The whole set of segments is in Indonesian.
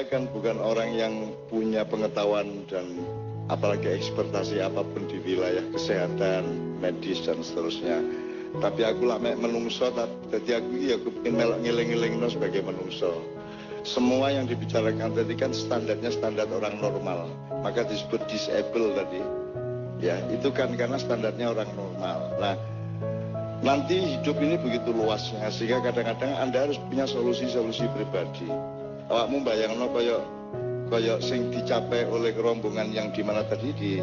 kan bukan orang yang punya pengetahuan dan apalagi ekspertasi apapun di wilayah kesehatan, medis dan seterusnya. Tapi aku lah menungso, jadi aku ya kepingin melok ngiling-ngiling sebagai menungso. Semua yang dibicarakan tadi kan standarnya standar orang normal, maka disebut disable tadi. Ya, itu kan karena standarnya orang normal. Nah, nanti hidup ini begitu luasnya, sehingga kadang-kadang Anda harus punya solusi-solusi pribadi. Awakmu bayangno koyo sing dicapai oleh rombongan yang di mana tadi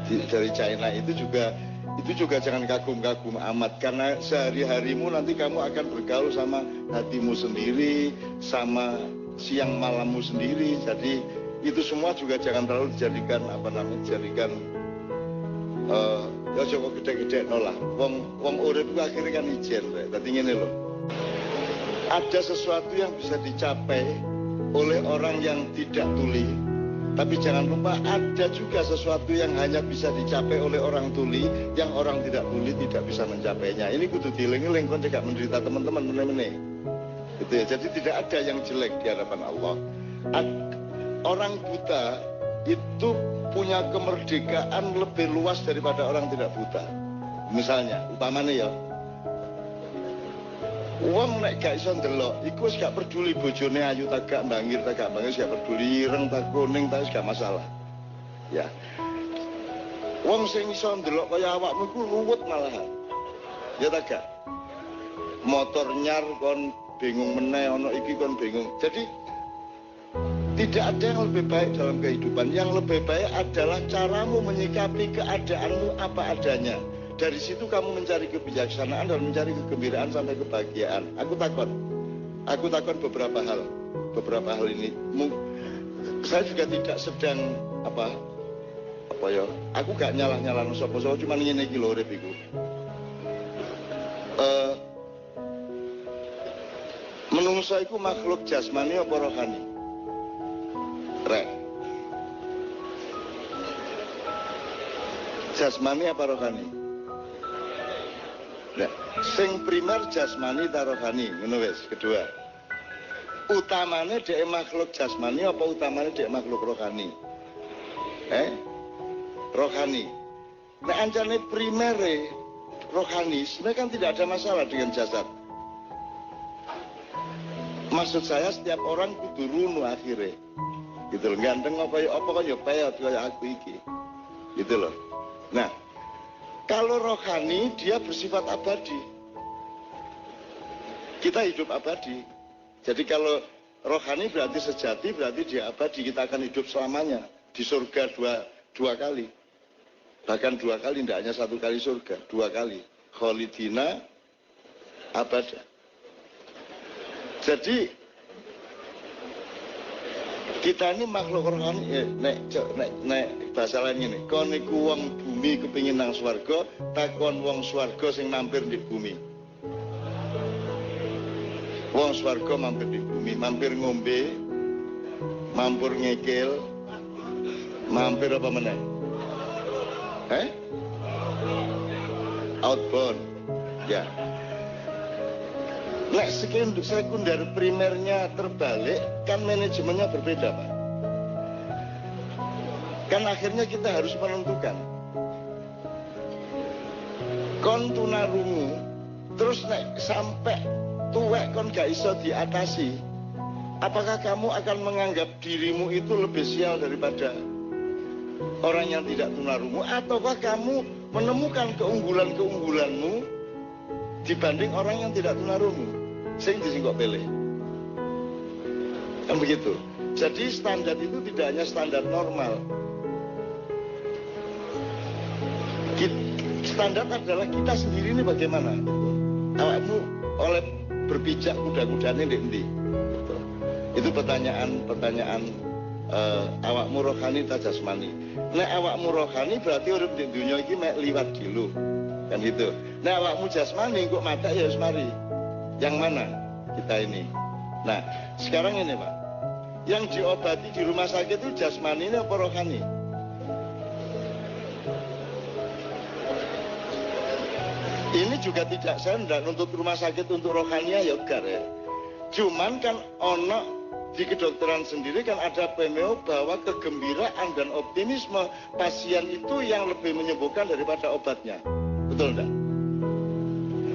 dari China itu juga jangan kagum-kagum amat, karena sehari-harimu nanti kamu akan bergaul sama hatimu sendiri, sama siang malammu sendiri. Jadi itu semua juga jangan terlalu dijadikan ya coba gede-gede nolah. Wong urip ku akhirnya kan ijen, tadi ngene loh. Ada sesuatu yang bisa dicapai oleh orang yang tidak tuli, tapi jangan lupa ada juga sesuatu yang hanya bisa dicapai oleh orang tuli, yang orang tidak tuli tidak bisa mencapainya. Ini kudu dieling-eling kon tidak menderita teman-teman meneh-meneh. Gitu ya. Jadi tidak ada yang jelek di hadapan Allah. Orang buta itu punya kemerdekaan lebih luas daripada orang tidak buta. Misalnya, umpamanya ya, wong nek gak iso ndelok, iku wis gak peduli bojone ayu ta gak, bangir ta gak bangir, gak peduli ireng ta kuning ta, wis gak masalah. Ya. Wong sing iso ndelok kaya awakmu ku ruwet malahan. Ya ta gak? Motor nyar kon bingung meneh, ono iki kon bingung. Jadi tidak ada yang lebih baik dalam kehidupan. Yang lebih baik adalah caramu menyikapi keadaanmu apa adanya. Dari situ kamu mencari kebijaksanaan dan mencari kegembiraan sampai kebahagiaan. Aku takut beberapa hal ini. Saya juga tidak sedang apa ya. Aku gak nyalah-nyalah sapa-sapa, cuma ngene iki lho urip iku. Menungso iku makhluk jasmani apa rohani? Rek. Jasmani apa rohani? Nah, sing primer jasmani ta rohani, ngono wis. Kedua, utamane dhek makhluk jasmani apa utamane dhek makhluk rohani? Rohani. Nah, ancane primere rohani, sebenarnya kan tidak ada masalah dengan jasad. Maksud saya setiap orang kudu runu akhirnya. Gitu loh, ganteng apa kan ya peyot kayak aku iki. Gitu loh. Nah, kalau rohani dia bersifat abadi. Kita hidup abadi. Jadi kalau rohani berarti sejati, berarti dia abadi. Kita akan hidup selamanya di surga dua kali. Bahkan 2 kali, tidak hanya 1 kali surga, 2 kali. Kholidina abada. Jadi kita ini makhluk rohani, nek bahasa lain ini, kon iku wong bumi kepingin nang swarga, takon wong swarga sing mampir di bumi. Wong swarga mampir di bumi, mampir ngombe, mampir ngekil, mampir apa meneh? Outbound, ya. Nek sekunder primernya terbalik, kan manajemennya berbeda, Pak. Kan akhirnya kita harus menentukan. Kon tunarungu, terus nek sampai tuwek kon gak iso diatasi, apakah kamu akan menganggap dirimu itu lebih sial daripada orang yang tidak tunarungu, ataukah kamu menemukan keunggulan-keunggulanmu dibanding orang yang tidak tunarungu? Sing disingkok pilih. Kan begitu. Jadi standar itu tidak hanya standar normal. Standar adalah kita sendiri ini bagaimana. Awakmu oleh berpijak kuda-kudane ndek ndi? Itu pertanyaan awakmu rohani ta jasmani. Nek awakmu rohani berarti urip di dunia iki mek liwat dulu. Kan gitu. Nek awakmu jasmani kok mata ya wis mari. Yang mana kita ini? Nah, sekarang ini Pak, yang diobati di rumah sakit itu jasmani ini apa rohani? Ini juga saya tidak nuntut rumah sakit untuk rohania ya enggak ya. Cuman kan ono di kedokteran sendiri kan ada pemeo bahwa kegembiraan dan optimisme pasien itu yang lebih menyembuhkan daripada obatnya. Betul enggak?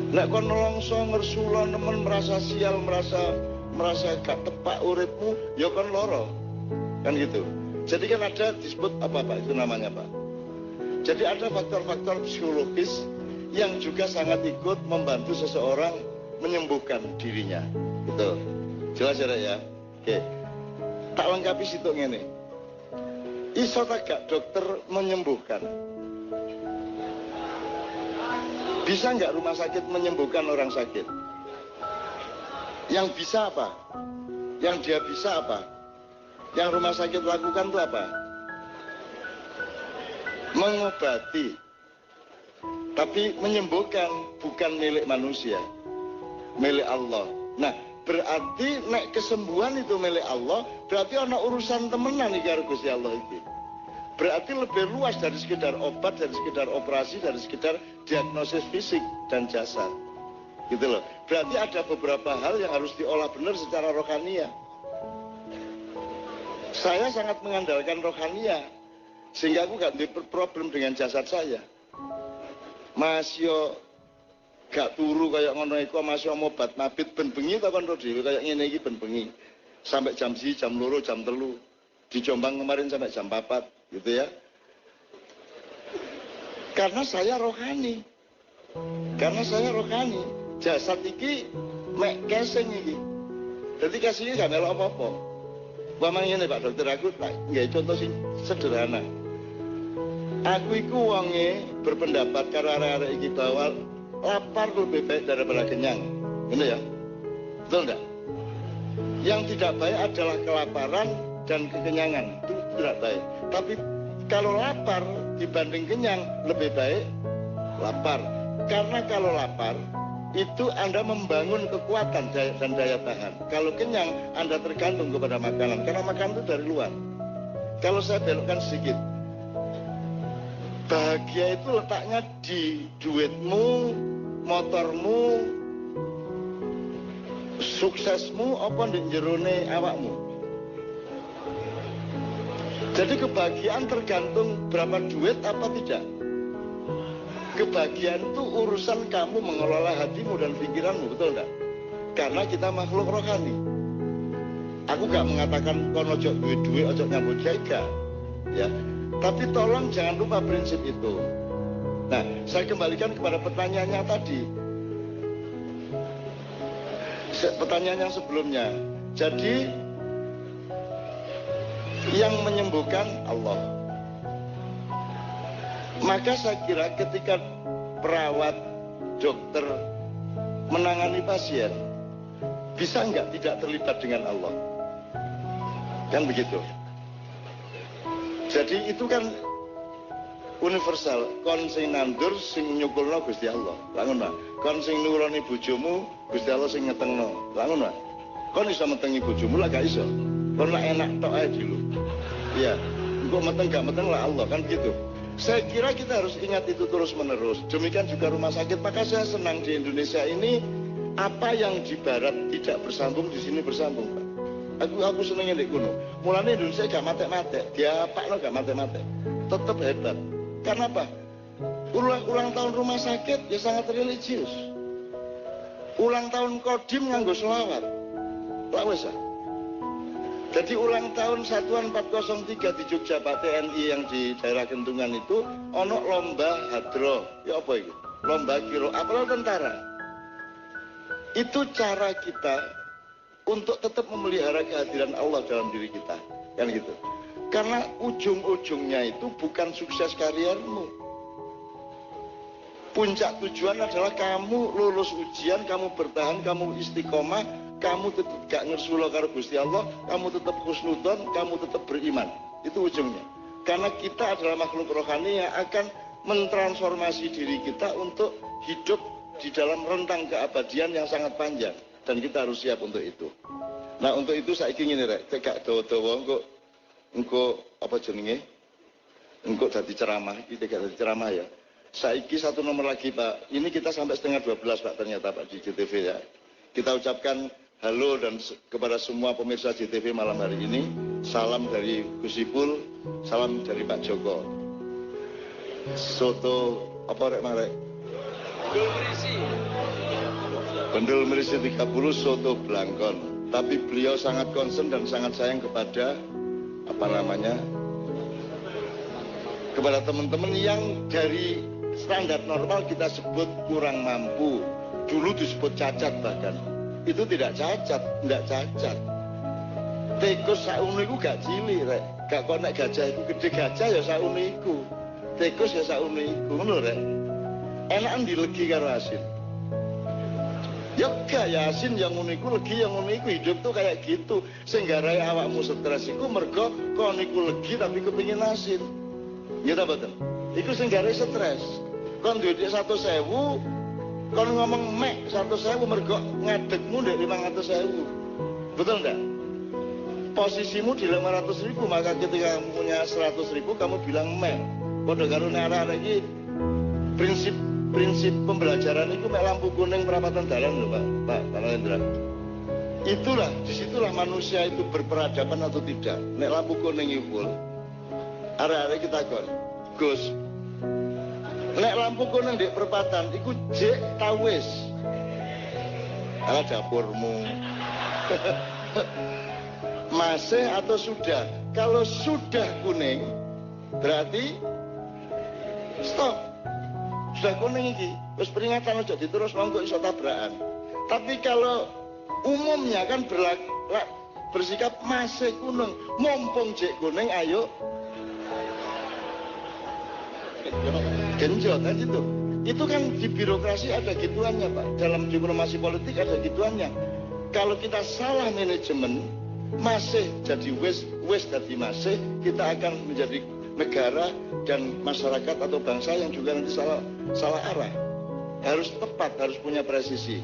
Nek kon nelongso ngersula nemen merasa sial, merasa gak tepak uripmu, ya kon loro. Kan gitu. Jadi kan ada disebut apa Pak itu namanya Pak. Jadi ada faktor-faktor psikologis yang juga sangat ikut membantu seseorang menyembuhkan dirinya. Gitu. Jelas ya? Oke, tak lengkapi situ ngene. Iso tak gak dokter menyembuhkan? Bisa nggak rumah sakit menyembuhkan orang sakit? Yang bisa apa? Yang dia bisa apa? Yang rumah sakit lakukan itu apa? Mengobati. Tapi menyembuhkan bukan milik manusia, milik Allah. Nah, berarti nek kesembuhan itu milik Allah, berarti ada urusan temenan nih karo Gusti Allah iki. Berarti lebih luas dari sekedar obat, dari sekedar operasi, dari sekedar diagnosis fisik dan jasad. Gitu loh. Berarti ada beberapa hal yang harus diolah benar secara rohania. Saya sangat mengandalkan rohania, sehingga aku gak ada problem dengan jasad saya. Mas yo gak turu kayak ngono iku masih obat mabit ben bengi ta kon dhewe kayak ngene iki ben bengi. Sampai jam 1, jam 2, jam 3. Di Jombang kemarin sampai jam 4 gitu ya. Karena saya rohani. Jasad iki mek casing iki. Dadi casing iki gak melok apa-apa. Umpama ngene Pak Dokter, aku tak nggih contoh sing sederhana. Aku iku wonge berpendapat karo arek-arek iki bahwa lapar lebih baik daripada kenyang. Benar ya? Betul enggak? Yang tidak baik adalah kelaparan dan kekenyangan. Itu tidak baik. Tapi kalau lapar dibanding kenyang lebih baik lapar. Karena kalau lapar itu Anda membangun kekuatan dan daya tahan. Kalau kenyang Anda tergantung kepada makanan. Karena makanan itu dari luar. Kalau saya belokkan sedikit. Bahagia itu letaknya di duitmu, motormu, suksesmu, apa di jerone awakmu. Jadi kebahagiaan tergantung berapa duit apa tidak. Kebahagiaan itu urusan kamu mengelola hatimu dan pikiranmu, betul enggak? Karena kita makhluk rohani. Aku gak mengatakan kono ojo duit-duit, ojo nyambut jaga, ya. Tapi tolong jangan lupa prinsip itu. Nah, saya kembalikan kepada pertanyaannya tadi. Pertanyaan yang sebelumnya. Jadi, yang menyembuhkan Allah. Maka saya kira ketika perawat, dokter menangani pasien, bisa nggak tidak terlibat dengan Allah? Kan begitu. Jadi itu kan universal. Kon sing nandur sing nyukulno Gusti Allah. Lah ngono. Kon sing nuruni bojomu Gusti Allah sing ngetengno. Lah ngono. Kon iso metengi bojomu lah gak iso. Kon lah enak tok ae dulu. Iya. Engko meteng gak meteng lah Allah kan gitu. Saya kira kita harus ingat itu terus menerus. Demikian juga rumah sakit. Maka saya senang di Indonesia ini apa yang di barat tidak bersambung di sini bersambung, Pak. Aku senengnya di kuno. Mulanya Indonesia gak mate-mate, dia apa lo gak mate-mate, tetap hebat. Karena apa? Ulang tahun rumah sakit ya sangat religius. Ulang tahun Kodim nganggo selawat, tak wes. Jadi ulang tahun Satuan 403 di Jogja Pak TNI yang di daerah Kentungan itu ono lomba hadroh, ya apa itu? Lomba kiro, apalagi tentara. Itu cara kita untuk tetap memelihara kehadiran Allah dalam diri kita, kan gitu. Karena ujung-ujungnya itu bukan sukses karirmu. Puncak tujuan adalah kamu lulus ujian, kamu bertahan, kamu istiqomah, kamu tetap gak ngersula karo Gusti Allah, kamu tetap husnudon, kamu tetap beriman. Itu ujungnya. Karena kita adalah makhluk rohani yang akan mentransformasi diri kita untuk hidup di dalam rentang keabadian yang sangat panjang. Dan kita harus siap untuk itu. Nah untuk itu saya ingin rek, tegak dawa-dawa engko apa jenenge? Engko dadi ceramah, iki tegak dadi ceramah ya. Saiki satu nomor lagi Pak. Ini kita sampai setengah 12 Pak ternyata Pak di JTV ya. Kita ucapkan halo dan kepada semua pemirsa JTV malam hari ini. Salam dari Gus Ipul, salam dari Pak Joko. Soto apa rek marek? Bendul Merisi 30 soto Blangkon. Tapi beliau sangat concern dan sangat sayang kepada kepada teman-teman yang dari standar normal kita sebut kurang mampu. Dulu disebut cacat bahkan. Itu tidak cacat, tidak cacat. Tikus saune iku gak cilik rek. Gak konek gajah iku gede, gajah ya saune iku. Tikus ya saune iku, ngono rek. Enakan dilegi karo asin. Ya gak ya asin yang ngono iku, legi yang ngono iku. Hidup tuh kayak gitu. Sing garai awakmu stres iku mergo kon iku legi tapi kepengin asin. Ya ta mboten? Iku sing garai stres. Kon duwe 100.000, kon ngomong mek 100.000 mergo ngadegmu ndek 500.000. Betul enggak? Posisimu di 500.000, maka ketika kamu punya 100.000 kamu bilang mek. Padha karo arek-arek iki prinsip pembelajaran itu mek lampu kuning perapatan dalan lho Pak Narendra. Itulah, disitulah manusia itu berperadaban atau tidak. Nek lampu kuning iku arek-arek kita kon. Gus, nek lampu kuning di perempatan iku jek ta wis. Ala dapurmu. Masih atau sudah? Kalau sudah kuning berarti stop. Sudah kuning iki, wis peringatan aja diterus monggo iso tabrakan. Tapi kalau umumnya kan bersikap masih kuning, mumpung jek kuning ayo genjot kan itu. Itu kan di birokrasi ada gituannya Pak. Dalam diplomasi politik ada gituannya. Kalau kita salah manajemen, masih jadi wes jadi masih, kita akan menjadi negara dan masyarakat atau bangsa yang juga nanti salah arah. Harus tepat, harus punya presisi.